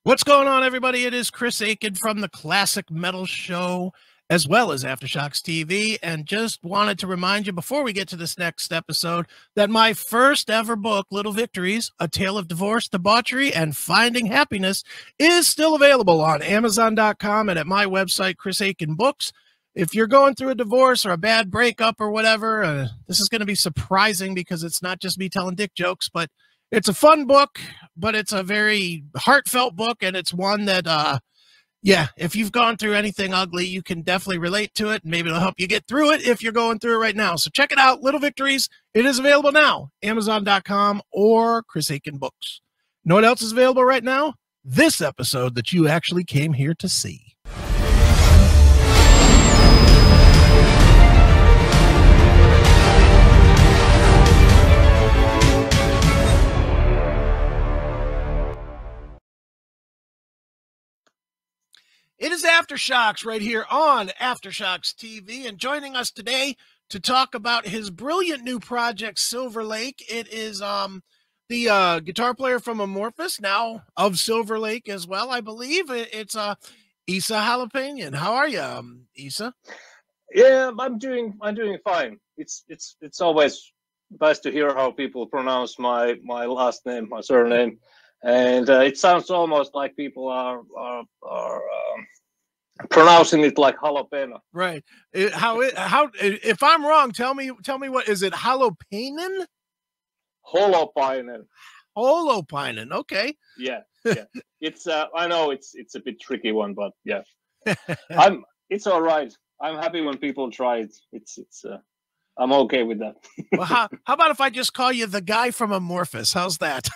What's going on, everybody? It is Chris Aiken from the Classic Metal Show, as well as AFTERSHOCKS TV, and just wanted to remind you before we get to this next episode that my first ever book, Little Victories, A Tale of Divorce, Debauchery, and Finding Happiness, is still available on Amazon.com and at my website, Chris Aiken Books. If you're going through a divorce or a bad breakup or whatever, this is going to be surprising because it's not just me telling dick jokes, but it's a fun book, but it's a very heartfelt book, and it's one that, yeah, if you've gone through anything ugly, you can definitely relate to it, and maybe it'll help you get through it if you're going through it right now. So check it out, Little Victories. It is available now, Amazon.com or Chris Aiken Books. Know what else is available right now? This episode that you actually came here to see. It is Aftershocks right here on AFTERSHOCKS TV, and joining us today to talk about his brilliant new project, Silver Lake. It is the guitar player from Amorphis, now of Silver Lake as well, I believe. It's Esa Holopainen. How are you, Esa? Yeah, I'm doing fine. It's always nice to hear how people pronounce my last name, my surname. And it sounds almost like people are pronouncing it like jalapeno. Right. How if I'm wrong, tell me what is it? Holopainen? Holopainen. Holopainen. Okay. Yeah. It's I know it's a bit tricky one, but yeah. It's all right. I'm happy when people try it. It's I'm okay with that. Well, how about if I just call you the guy from Amorphis? How's that?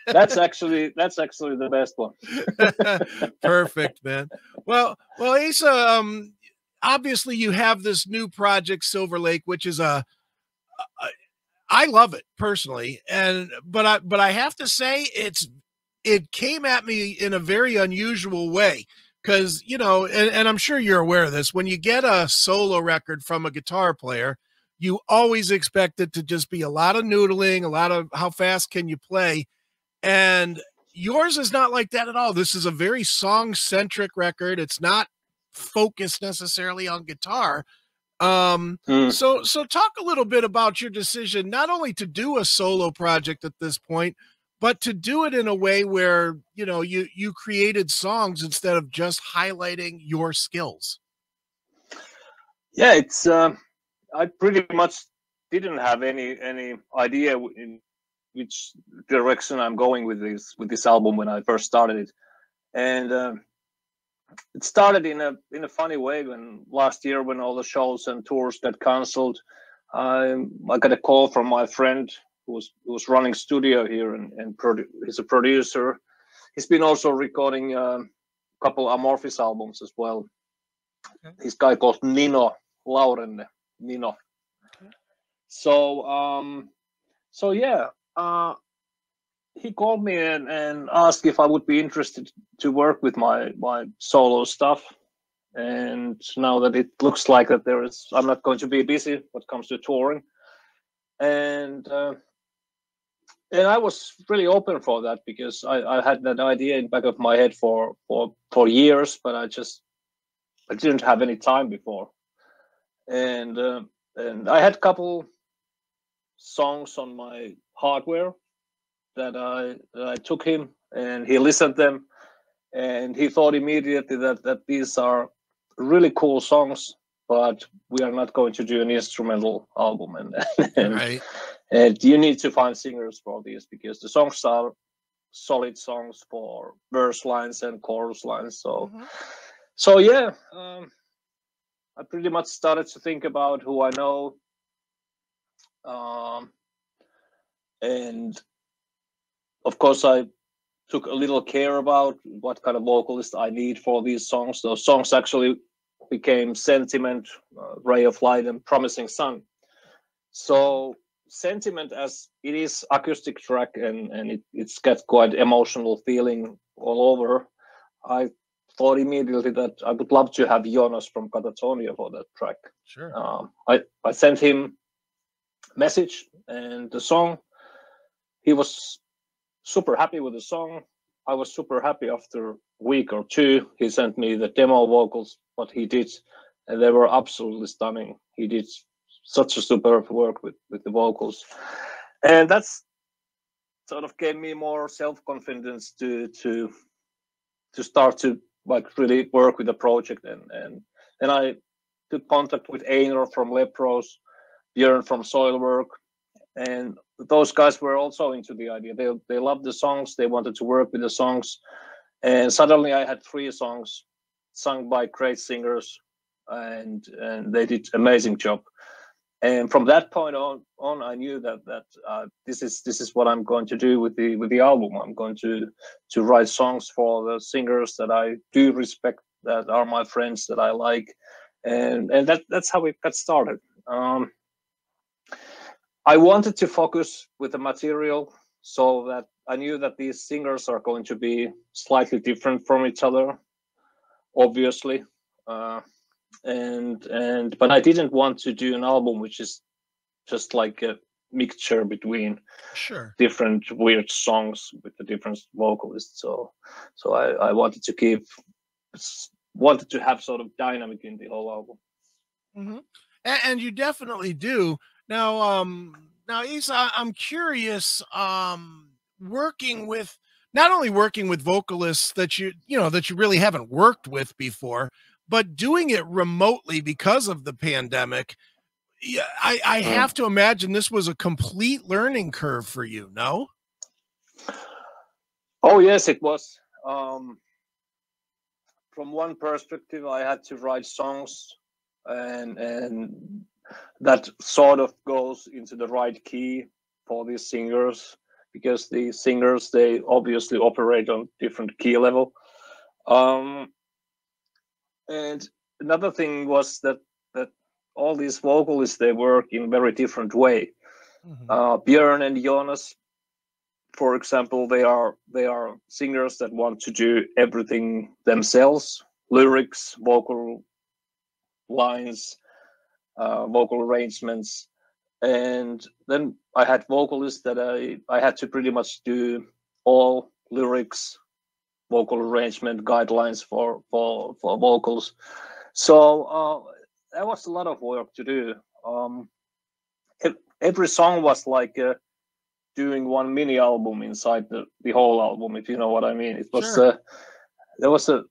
That's actually the best one. Perfect, man. Well, Esa, obviously you have this new project, Silver Lake, which is I love it personally, but I have to say it came at me in a very unusual way. Because, you know, and I'm sure you're aware of this, when you get a solo record from a guitar player, you always expect it to just be a lot of noodling, a lot of how fast can you play. And yours is not like that at all. This is a very song-centric record. It's not focused necessarily on guitar. So talk a little bit about your decision, not only to do a solo project at this point, but to do it in a way where, you know, you created songs instead of just highlighting your skills. Yeah, it's I pretty much didn't have any idea in which direction I'm going with this album when I first started it, and it started in a funny way when last year, when all the shows and tours got cancelled. I got a call from my friend who was running studio here, and he's a producer. He's been also recording a couple Amorphis albums as well. Okay. This guy called Nino Laurenne. Nino. Okay. So yeah, he called me and asked if I would be interested to work with my solo stuff. And now that it looks like that I'm not going to be busy when it comes to touring, and I was really open for that because I had that idea in the back of my head for years, but I didn't have any time before. And I had a couple songs on my hardware that I took him, and he listened them, and he thought immediately that these are really cool songs, but we are not going to do an instrumental album, and right. And you need to find singers for these because the songs are solid songs for verse lines and chorus lines. So yeah, I pretty much started to think about who I know, and of course I took a little care about what kind of vocalist I need for these songs. Those songs actually became Sentiment, Ray of Light, and Promising Sun. So Sentiment, as it is acoustic track and it's got quite emotional feeling all over, I thought immediately that I would love to have Jonas from Catatonia for that track. Sure. I sent him message and the song. He was super happy with the song. I was super happy. After a week or two, he sent me the demo vocals, what he did, and they were absolutely stunning. He did such a superb work with the vocals, and that's sort of gave me more self-confidence to start to like really work with the project. And then I took contact with Einar from Lepros, Björn from Soilwork, and those guys were also into the idea. They loved the songs. They wanted to work with the songs, and suddenly I had 3 songs sung by great singers, and they did amazing job. And from that point on, I knew that this is what I'm going to do with the album. I'm going to write songs for the singers that I do respect, that are my friends, that I like, and that's how it got started. I wanted to focus with the material so that I knew that these singers are going to be slightly different from each other, obviously. But I didn't want to do an album which is just like a mixture between different weird songs with the different vocalists. So I wanted to have sort of dynamic in the whole album. Mm-hmm. And you definitely do. Now, Esa, I'm curious, working with, not only working with vocalists that you really haven't worked with before, but doing it remotely because of the pandemic. Yeah, I have to imagine this was a complete learning curve for you, no? Oh, yes, it was. From one perspective, I had to write songs, and that sort of goes into the right key for these singers, because the singers, they obviously operate on different key level. And another thing was that all these vocalists, they work in very different way. Björn and Jonas, for example, they are singers that want to do everything themselves: lyrics, vocal lines, vocal arrangements. And then I had vocalists that I had to pretty much do all lyrics, vocal arrangement, guidelines for vocals. So that was a lot of work to do. Every song was like doing one mini album inside the whole album, if you know what I mean. It was there was a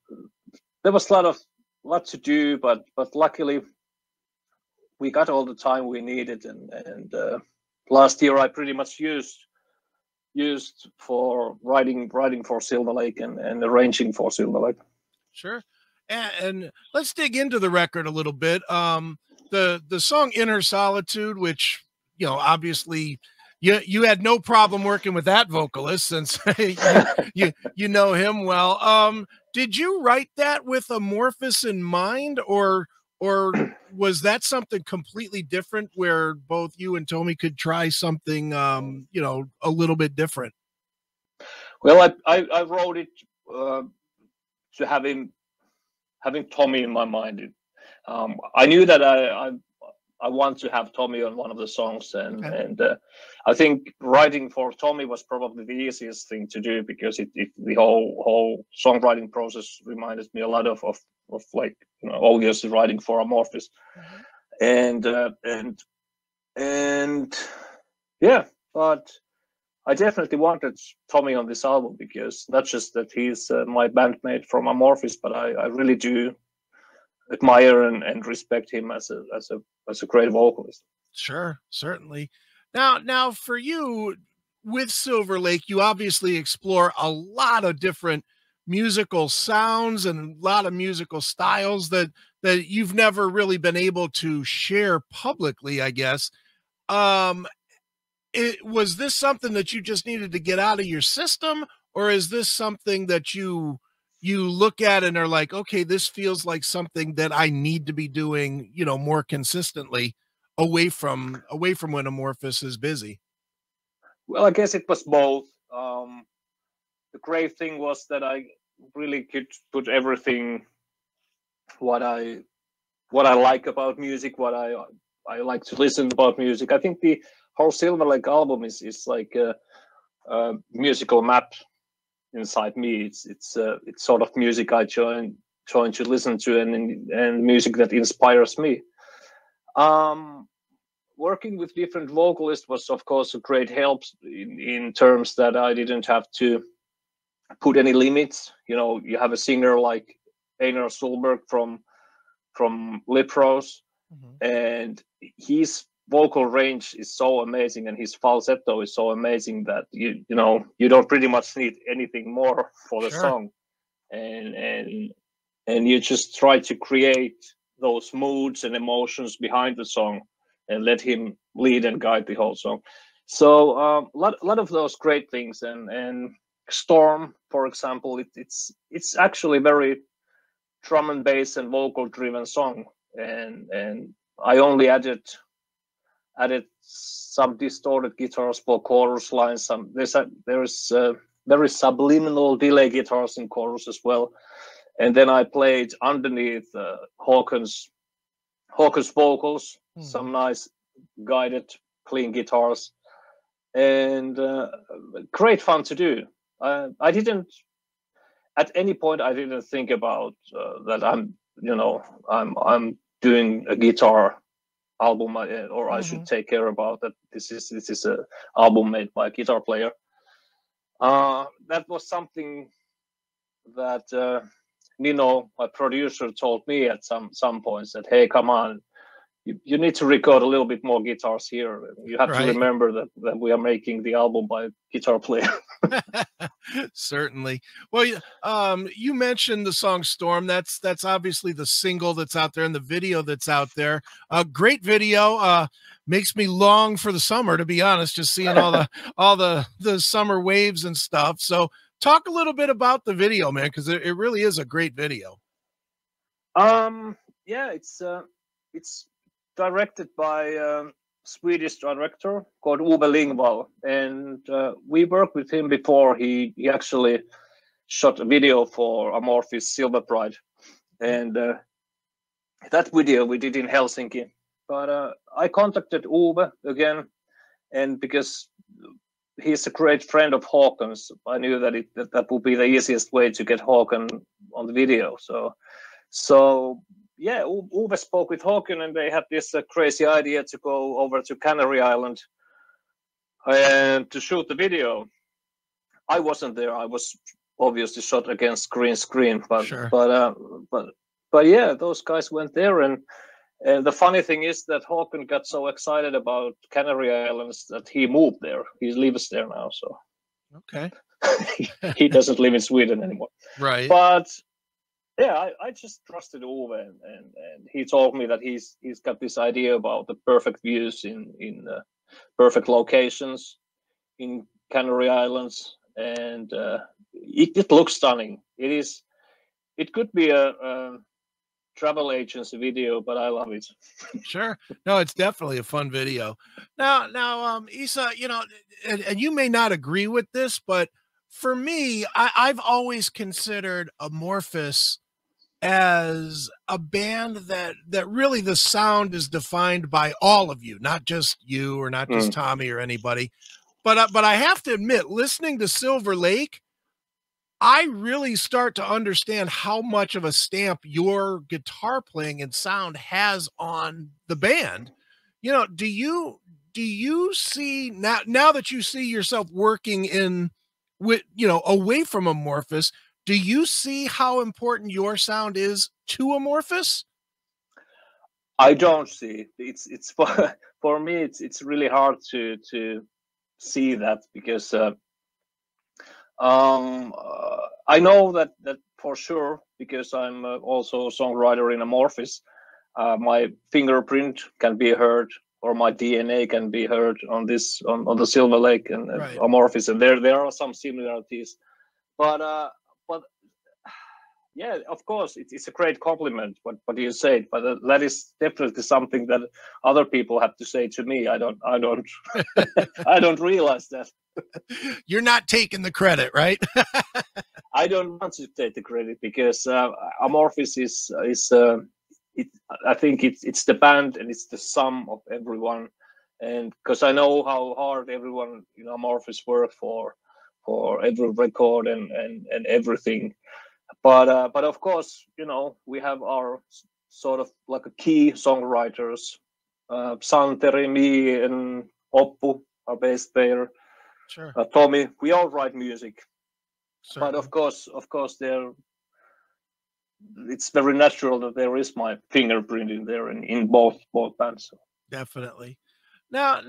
lot to do, but luckily we got all the time we needed, and last year I pretty much used for writing for Silver Lake and arranging for Silver Lake. Sure. And let's dig into the record a little bit. The song Inner Solitude, which, obviously you had no problem working with that vocalist, since you know him well. Did you write that with Amorphis in mind, or was that something completely different, where both you and Tommy could try something a little bit different? Well, I wrote it to having Tommy in my mind. I knew that I want to have Tommy on one of the songs, and I think writing for Tommy was probably the easiest thing to do, because the whole songwriting process reminded me a lot of like, obviously writing for Amorphis. And yeah, but I definitely wanted Tommy on this album, because not just that he's my bandmate from Amorphis, but I really do admire and respect him as a great vocalist. Sure, certainly. Now for you, with Silver Lake, you obviously explore a lot of different musical sounds and a lot of musical styles that you've never really been able to share publicly, I guess. Was this something that you just needed to get out of your system, or is this something that you look at and are like, okay, this feels like something that I need to be doing, more consistently, away from when Amorphis is busy? Well, I guess it was both. The great thing was that I really could put everything, what I like about music, what I like to listen about music. I think the whole Silver Lake album is like a musical map. inside me. It's sort of music I join to listen to, and music that inspires me. Working with different vocalists was, of course, a great help in terms that I didn't have to put any limits. You know, you have a singer like Einar Solberg from Lipros, and his vocal range is so amazing, and his falsetto is so amazing that you don't pretty much need anything more for the song, and you just try to create those moods and emotions behind the song, and let him lead and guide the whole song. So a lot of those great things, and Storm, for example, it's actually very drum and bass and vocal driven song, and I only added some distorted guitars for chorus lines. There's very subliminal delay guitars in chorus as well, and then I played underneath Håkan's vocals, some nice guided clean guitars, and great fun to do. I didn't at any point I didn't think about that I'm doing a guitar album, or I should take care about that. This is a album made by a guitar player. That was something that Nino, my producer, told me at some points that, hey, come on, you need to record a little bit more guitars here. You have to remember that we are making the album by a guitar player. Certainly. Well, you mentioned the song Storm. That's obviously the single that's out there and the video that's out there. A great video. Makes me long for the summer, to be honest, just seeing all the summer waves and stuff. So talk a little bit about the video, man, because it really is a great video. Yeah, it's directed by a Swedish director called Ove Lingvall, and we worked with him before. He actually shot a video for Amorphis Silver Pride, and that video we did in Helsinki. But I contacted Ove again, and because he's a great friend of Håkan's, I knew that that would be the easiest way to get Håkan on the video. So yeah, Uwe spoke with Håkan, and they had this crazy idea to go over to Canary Island and to shoot the video. I wasn't there. I was obviously shot against green screen, but yeah, those guys went there, and the funny thing is that Håkan got so excited about Canary Islands that he moved there. He lives there now, so okay. He doesn't live in Sweden anymore, right? But yeah, I just trusted Ove, and he told me that he's got this idea about the perfect views in perfect locations in Canary Islands, and it looks stunning. It could be a travel agency video, but I love it. Sure. No, it's definitely a fun video. Now, Esa, and you may not agree with this, but for me, I've always considered Amorphis as a band that really the sound is defined by all of you, not just you or not just Tommy or anybody. But I have to admit, listening to Silver Lake, I really start to understand how much of a stamp your guitar playing and sound has on the band. Do you see now that you see yourself working away from Amorphis, do you see how important your sound is to Amorphis? I don't see. It's for me. It's really hard to see that, because I know that for sure, because I'm also a songwriter in Amorphis. My fingerprint can be heard, or my DNA can be heard on the Silver Lake and Amorphis, and there are some similarities, but yeah, of course, it's a great compliment what you said, but that is definitely something that other people have to say to me. I don't I don't realize that. You're not taking the credit, right? I don't want to take the credit, because Amorphis is I think it's the band, and it's the sum of everyone, and because I know how hard everyone in Amorphis work for for every record and everything. But of course, you know, we have our sort of like a key songwriters, Santeri, me, and Oppu, our bass player, Sure. Tommy. We all write music. Certainly. But of course, it's very natural that there is my fingerprint in there in both bands. Definitely. Now,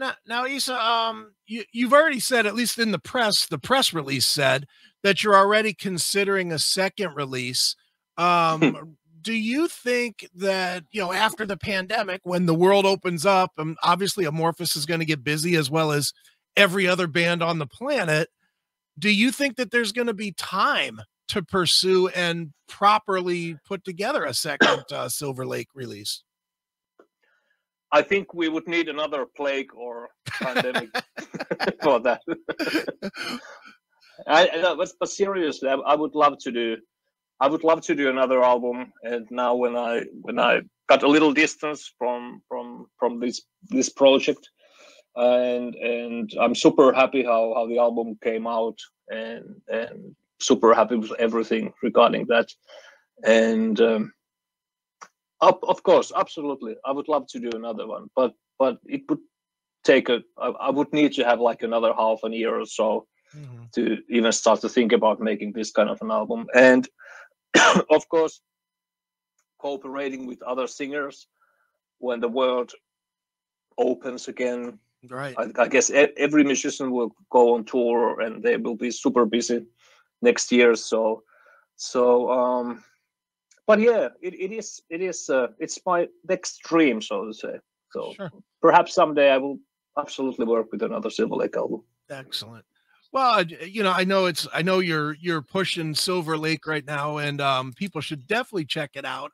Esa, you've already said, at least in the press release said that you're already considering a second release. Do you think that, you know, after the pandemic, when the world opens up, obviously Amorphis is going to get busy as well as every other band on the planet. Do you think that there's going to be time to pursue and properly put together a second Silver Lake release? I think we would need another plague or pandemic for that. But seriously, I would love to do another album. And now when I got a little distance from this project, and I'm super happy how the album came out, and super happy with everything regarding that. And of course, absolutely, I would love to do another one, but it would take I would need to have like another half a year or so to even start to think about making this kind of an album. And of course, cooperating with other singers when the world opens again. Right. I guess every musician will go on tour and they will be super busy next year. So but yeah, it's my next dream, so to say. So sure. Perhaps someday I will absolutely work with another Silver Lake album. Excellent. Well, you know, I know you're pushing Silver Lake right now, and people should definitely check it out.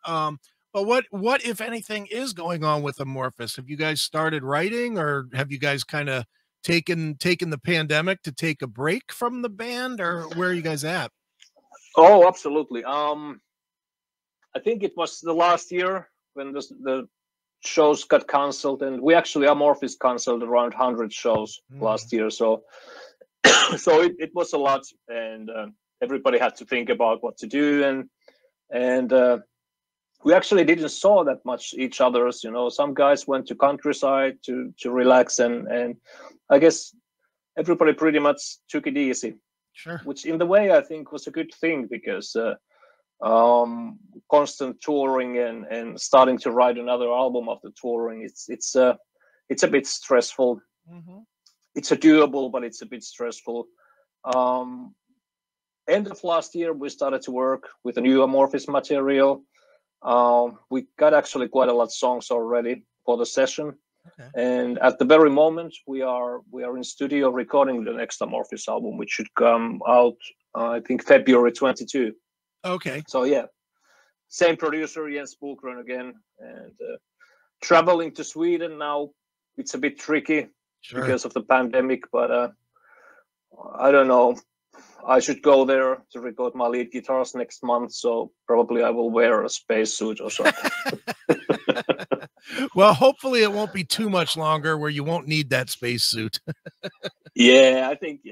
But what if anything is going on with Amorphis? Have you guys started writing, or have you guys kind of taken the pandemic to take a break from the band, or where are you guys at? Oh, absolutely. I think it was the last year when the shows got canceled, and we actually Amorphis canceled around 100 shows last year. So it was a lot, and everybody had to think about what to do, and we actually didn't saw that much each other's. You know, some guys went to countryside to relax, and I guess everybody pretty much took it easy. Sure. Which in the way I think was a good thing, because constant touring and starting to write another album after touring, it's a bit stressful. It's a doable, but it's a bit stressful. End of last year we started to work with a new Amorphis material. We got actually quite a lot of songs already for the session. Okay. And at the very moment we are in studio recording the next Amorphis album, which should come out I think February 22. Okay. So yeah, same producer, Jens Bokren again, and traveling to Sweden now. It's a bit tricky because of the pandemic, but I don't know. I should go there to record my lead guitars next month, so probably I will wear a spacesuit or something. Well, hopefully it won't be too much longer where you won't need that spacesuit. Yeah, I think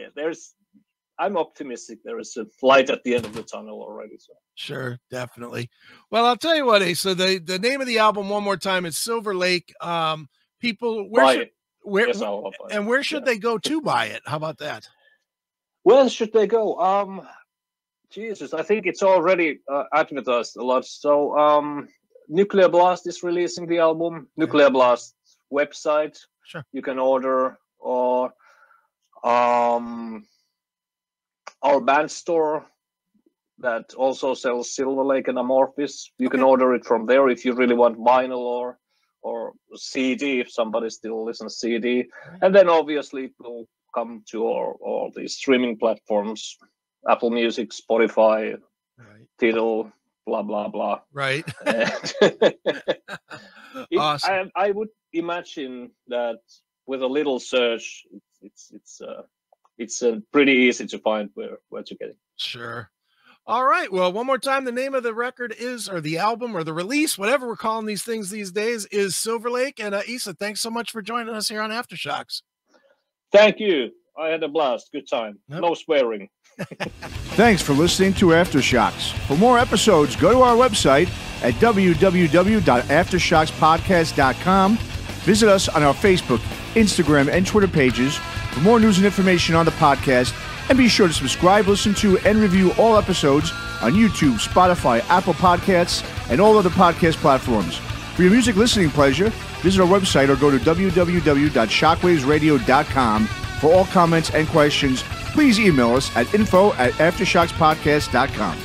I'm optimistic. There is a light at the end of the tunnel already. So sure, definitely. Well, I'll tell you what, Asa, the name of the album one more time is Silver Lake. People, where should they go to buy it? How about that? Where should they go? Jesus, I think it's already advertised a lot. So Nuclear Blast is releasing the album. Nuclear Blast website. Sure. You can order, or our band store that also sells Silver Lake and Amorphis. You can order it from there if you really want vinyl or CD, if somebody still listens CD. And then obviously it will come to all the streaming platforms, Apple Music, Spotify, Tidal, blah, blah, blah. Right. Awesome. I would imagine that with a little search, it's pretty easy to find where to get it. Sure. All right. Well, one more time, the name of the record is, or the album, or the release, whatever we're calling these things these days, is Silver Lake. And Esa, thanks so much for joining us here on Aftershocks. Thank you. I had a blast. Good time. Yep. No swearing. Thanks for listening to Aftershocks. For more episodes, go to our website at www.aftershockspodcast.com. Visit us on our Facebook, Instagram, and Twitter pages for more news and information on the podcast. And be sure to subscribe, listen to, and review all episodes on YouTube, Spotify, Apple Podcasts, and all other podcast platforms. For your music listening pleasure, visit our website or go to www.shockwavesradio.com. For all comments and questions, please email us at info@aftershockspodcast.com.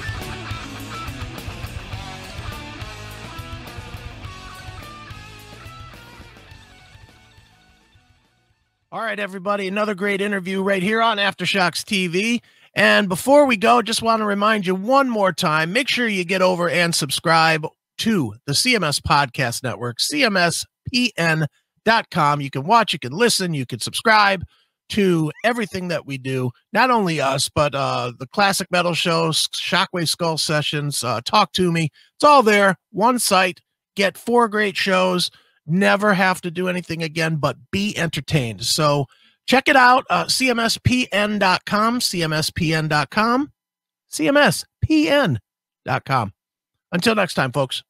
All right, everybody, another great interview right here on AFTERSHOCKS TV. And before we go, just want to remind you one more time, make sure you get over and subscribe to the CMS Podcast Network, cmspn.com. You can watch, you can listen, you can subscribe to everything that we do, not only us, but the classic metal shows, Shockwave Skull Sessions, Talk to Me. It's all there, one site, get 4 great shows, never have to do anything again but be entertained. So check it out, cmspn.com, cmspn.com, cmspn.com. Until next time, folks.